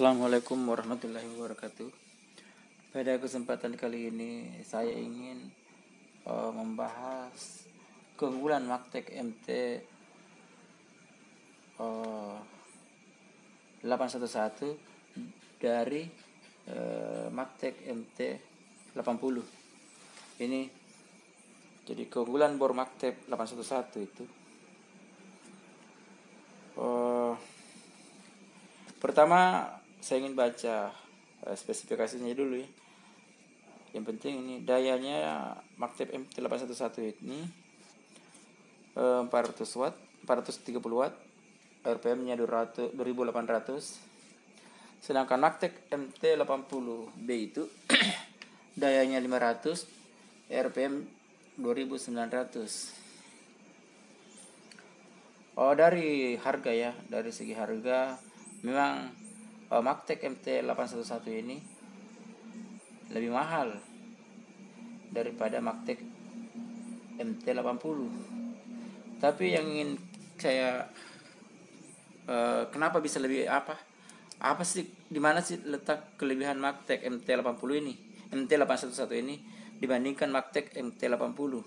Assalamualaikum warahmatullahi wabarakatuh. Pada kesempatan kali ini saya ingin membahas keunggulan Maktek MT 811 dari Maktek MT 80. Ini jadi keunggulan bor Maktek 811 itu pertama saya ingin baca spesifikasinya dulu ya. Yang penting ini dayanya Maktek MT 811 ini 400 watt, 430 watt, RPM-nya 2800. Sedangkan Maktek MT 80B itu dayanya 500, RPM 2900. Dari harga ya, dari segi harga memang Maktek MT 811 ini lebih mahal daripada Maktek MT 80. Tapi yang ingin saya kenapa bisa lebih apa sih, di mana sih letak kelebihan Maktek MT 80 ini, MT 811 ini dibandingkan Maktek MT 80?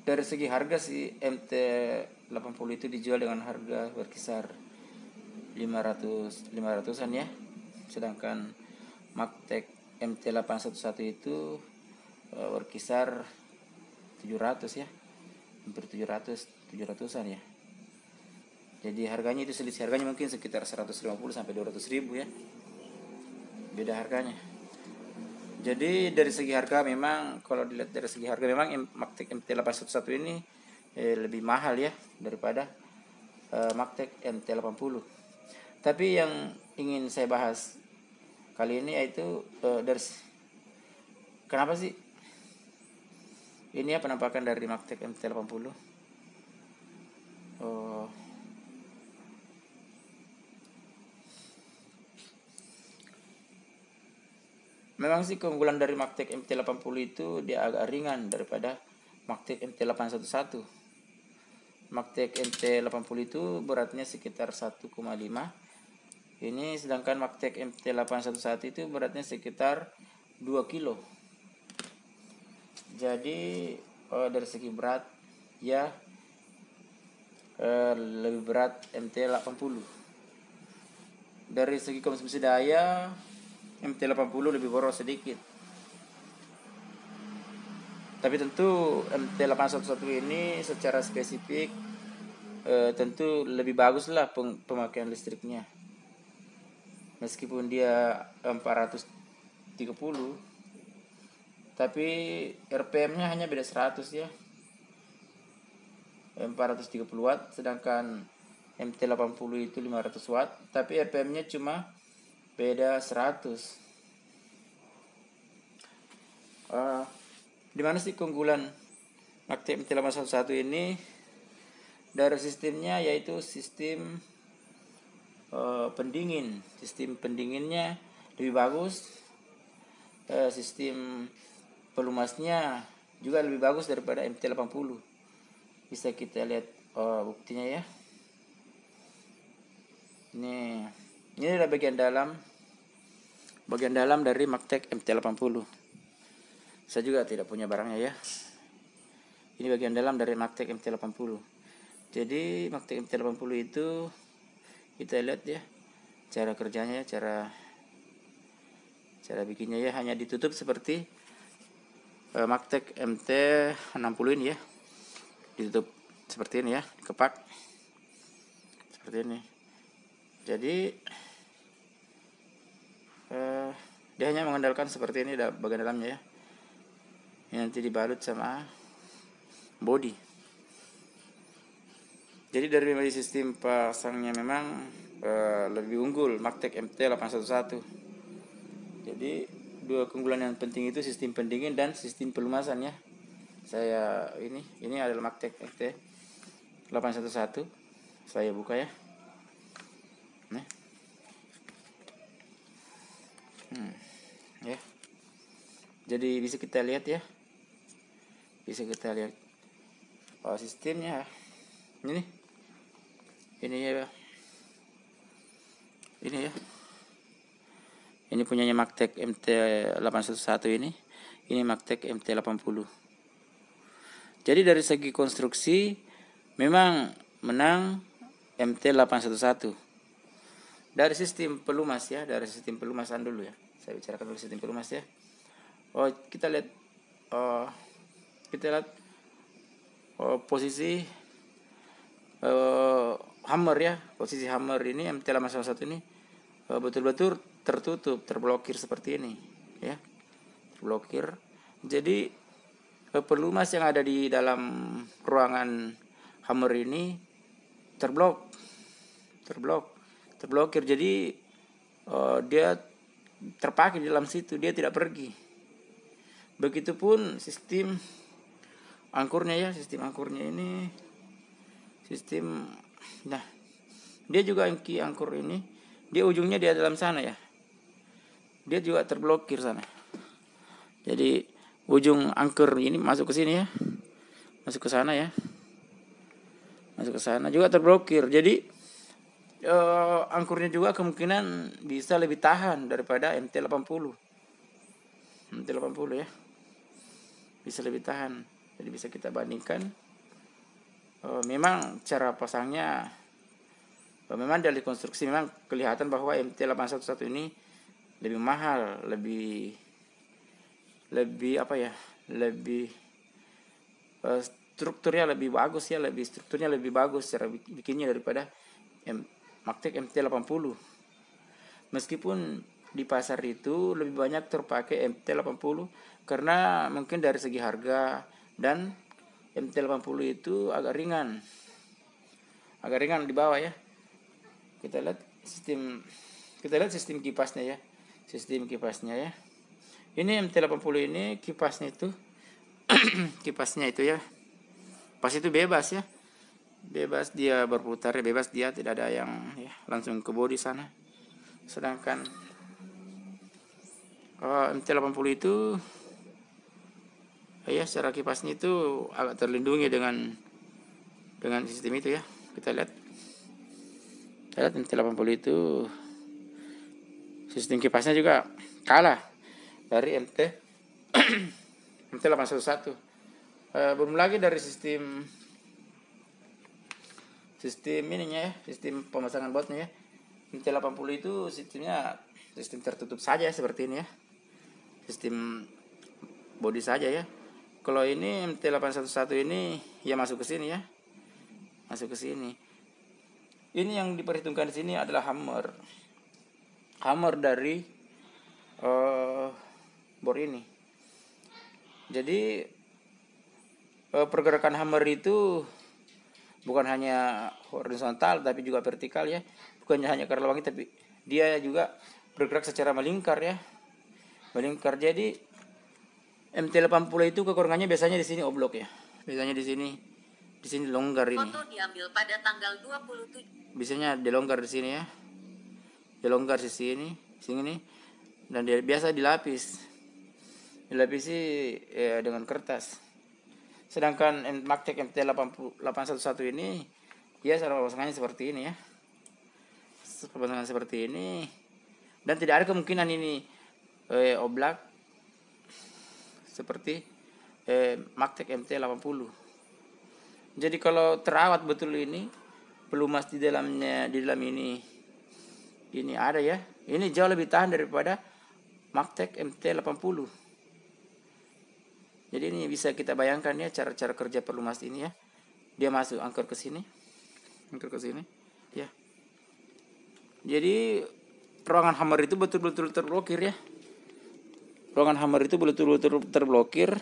Dari segi harga sih MT 80 itu dijual dengan harga berkisar 500-an ya. Sedangkan Maktek MT 811 itu berkisar 700 ya. Hampir 700-an ya. Jadi harganya itu selisih harganya mungkin sekitar 150 sampai 200 ribu ya. Beda harganya. Jadi dari segi harga memang, kalau dilihat dari segi harga memang Maktek MT 811 ini lebih mahal ya daripada Maktek MT 80. Tapi yang ingin saya bahas kali ini yaitu dari kenapa sih ini ya penampakan dari Maktek MT 80. Memang sih keunggulan dari Maktek MT 80 itu dia agak ringan daripada Maktek MT 811. Maktek MT 80 itu beratnya sekitar 1,5. Ini sedangkan Maktek MT 811 itu beratnya sekitar 2 kilo. Jadi dari segi berat ya lebih berat MT 80. Dari segi konsumsi daya MT 80 lebih boros sedikit. Tapi tentu MT 811 ini secara spesifik tentu lebih bagus lah pemakaian listriknya. Meskipun dia 430, tapi RPM-nya hanya beda 100 ya. 430 watt, sedangkan MT 80 itu 500 watt, tapi RPM-nya cuma beda 100. Di mana sih keunggulan Maktek MT 811 ini? Dari sistemnya, yaitu sistem pendingin. Sistem pendinginnya lebih bagus. Sistem pelumasnya juga lebih bagus daripada MT 80. Bisa kita lihat buktinya ya. Ini adalah bagian dalam dari Maktek MT 80. Saya juga tidak punya barangnya ya. Ini bagian dalam dari Maktek MT 80. Jadi Maktek MT 80 itu kita lihat ya cara kerjanya ya, cara bikinnya ya, hanya ditutup seperti Maktek MT 60 ini ya. Ditutup seperti ini ya, kepak seperti ini. Jadi dia hanya mengandalkan seperti ini bagian dalamnya ya. Ini nanti dibalut sama body. Jadi dari sistem pasangnya memang lebih unggul Maktek MT 811. Jadi dua keunggulan yang penting itu sistem pendingin dan sistem pelumasan ya. Ini adalah Maktek MT 811. Saya buka ya. Nih. Ya. Jadi bisa kita lihat ya. Bisa kita lihat sistemnya. Ini Ini ya, ini punyanya Magtek MT811 ini. Ini Magtek MT80. Jadi dari segi konstruksi memang menang MT811. Dari sistem pelumas ya, dari sistem pelumasan dulu ya. Saya bicarakan dulu sistem pelumas ya. Kita lihat posisi hammer ya. Posisi hammer ini MT811 ini betul-betul tertutup, terblokir seperti ini ya. Terblokir. Jadi pelumas yang ada di dalam ruangan hammer ini terblokir. Jadi dia terpakai di dalam situ, dia tidak pergi. Begitupun sistem angkurnya ya, ini nah dia juga angkur ini, dia ujungnya di dalam sana ya, dia juga terblokir sana. Jadi ujung angker ini masuk ke sini ya, masuk ke sana ya, masuk ke sana juga terblokir. Jadi angkurnya juga kemungkinan bisa lebih tahan daripada MT80 ya, bisa lebih tahan. Jadi bisa kita bandingkan. Memang cara pasangnya, memang dari konstruksi memang kelihatan bahwa MT811 ini lebih mahal, lebih strukturnya lebih bagus ya, strukturnya lebih bagus cara bikinnya daripada Magtek MT80. Meskipun di pasar itu lebih banyak terpakai MT80 karena mungkin dari segi harga, dan MT80 itu agak ringan di bawah ya. Kita lihat sistem kipasnya ya. Ini MT80 ini kipasnya itu kipasnya itu ya. Pas itu bebas ya. Bebas dia berputar, bebas dia, tidak ada yang ya, langsung ke bodi sana. Sedangkan MT80 itu ya secara kipasnya itu agak terlindungi dengan sistem itu ya. Kita lihat MT80 itu sistem kipasnya juga kalah dari MT811. Belum lagi dari sistem ininya ya, sistem pemasangan bautnya ya. MT80 itu sistem tertutup saja seperti ini ya, sistem bodi saja ya. Kalau ini MT811 ini ya masuk ke sini ya, masuk ke sini. Ini yang diperhitungkan di sini adalah hammer dari bor ini. Jadi pergerakan hammer itu bukan hanya horizontal tapi juga vertikal ya. Bukannya hanya karena lubang, tapi dia juga bergerak secara melingkar ya. Melingkar. Jadi MT80 itu kekurangannya biasanya di sini oblok ya. Biasanya di sini longgar ini. Foto diambil pada tanggal 27. Biasanya dilonggar di sini ya. Dilonggar di sini dan dia biasa dilapisi dengan kertas. Sedangkan Magtek MT811 ini ya cara pemasangannya seperti ini ya. Pemasangan seperti ini, dan tidak ada kemungkinan ini oblak seperti Magtek MT80. Jadi kalau terawat betul ini pelumas di dalam ini ada ya. Ini jauh lebih tahan daripada Magtek MT80. Jadi ini bisa kita bayangkan ya cara kerja pelumas ini ya. Dia masuk angker ke sini ya. Jadi ruangan hammer itu betul-betul terblokir ya. Ruangan hammer itu betul-betul terblokir,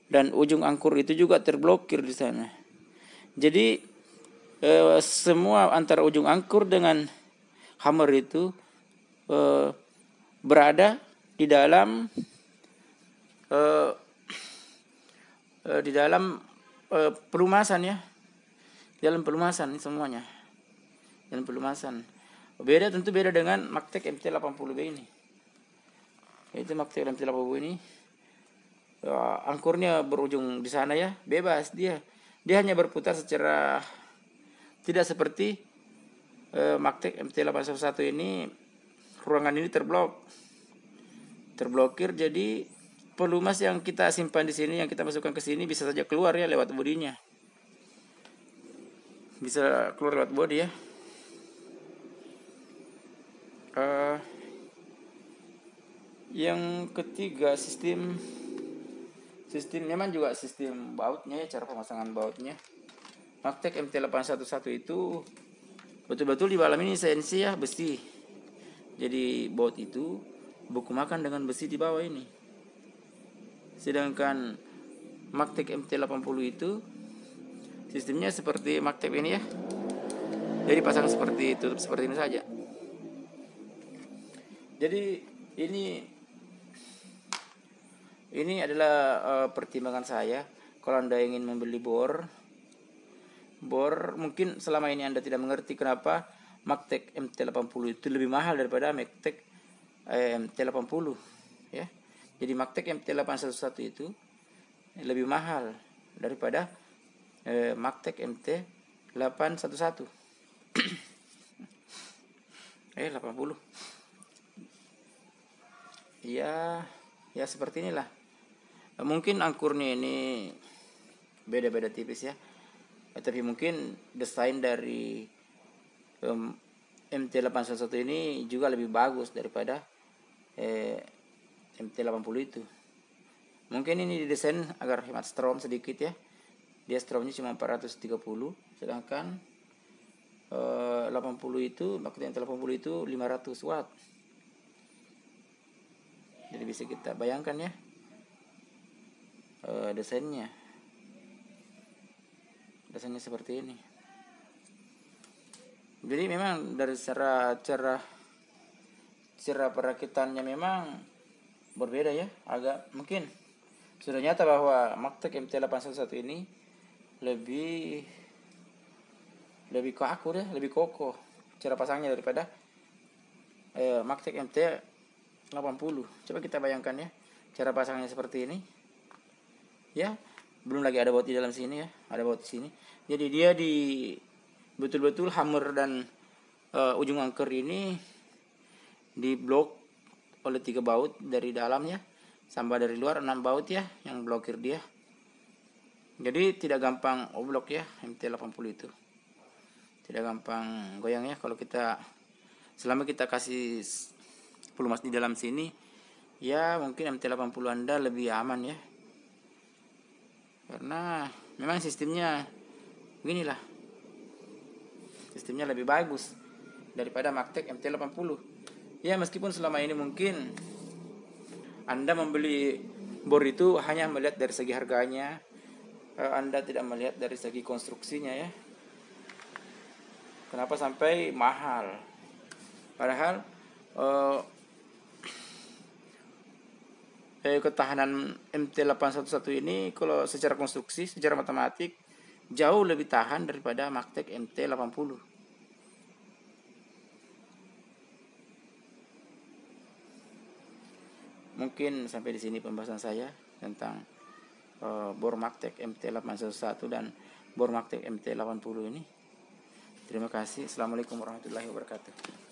dan ujung angkur itu juga terblokir di sana. Jadi semua antara ujung angkur dengan hammer itu berada di dalam pelumasan ya. Di dalam pelumasan semuanya. Dalam pelumasan. Tentu beda dengan Magtek MT80B ini. Itu Magtek MT80B ini angkurnya berujung di sana ya, bebas dia hanya berputar secara Tidak seperti Magtek MT811 ini, ruangan ini terblokir, jadi pelumas yang kita simpan di sini, yang kita masukkan ke sini bisa saja keluar ya lewat bodinya. Bisa keluar lewat bodi ya. Yang ketiga, sistem memang juga sistem bautnya ya, cara pemasangan bautnya. Magtek MT811 itu betul-betul di dalam ini CNC ya, besi. Jadi baut itu buku makan dengan besi di bawah ini. Sedangkan Magtek MT80 itu sistemnya seperti Magtek ini ya. Jadi pasang seperti tutup seperti ini saja. Jadi ini adalah pertimbangan saya. Kalau Anda ingin membeli bor, mungkin selama ini Anda tidak mengerti kenapa Magtek MT80 itu lebih mahal daripada Magtek MT80 ya. Jadi Magtek MT811 itu lebih mahal daripada Magtek MT811 80 ya seperti inilah. Mungkin angkurnya ini beda-beda tipis ya, tapi mungkin desain dari MT811 ini juga lebih bagus daripada MT80 itu. Mungkin ini didesain agar hemat strom sedikit ya. Dia stromnya cuma 430, sedangkan 80 itu, maksudnya MT80 itu 500 watt. Jadi bisa kita bayangkan ya desainnya seperti ini. Jadi memang dari cara perakitannya memang berbeda ya, agak mungkin sudah nyata bahwa Magtek MT811 ini lebih kaku deh, lebih kokoh cara pasangnya daripada Magtek MT80. Coba kita bayangkan ya cara pasangnya seperti ini ya. Belum lagi ada baut di dalam sini ya, ada baut di sini. Jadi dia betul-betul hammer dan ujung angker ini diblok oleh 3 baut dari dalamnya, sampai dari luar 6 baut ya yang blokir dia. Jadi tidak gampang oblok ya MT80 itu. Tidak gampang goyang ya kalau kita, selama kita kasih pelumas di dalam sini ya, mungkin MT80 Anda lebih aman ya. Karena memang sistemnya beginilah. Sistemnya lebih bagus daripada Magtek MT80. Ya, meskipun selama ini mungkin Anda membeli bor itu hanya melihat dari segi harganya, Anda tidak melihat dari segi konstruksinya ya. Kenapa sampai mahal? Padahal ketahanan MT811 ini kalau secara konstruksi, secara matematik jauh lebih tahan daripada Magtek MT80. Mungkin sampai di sini pembahasan saya tentang bor Magtek MT811 dan bor Magtek MT80 ini. Terima kasih. Assalamualaikum warahmatullahi wabarakatuh.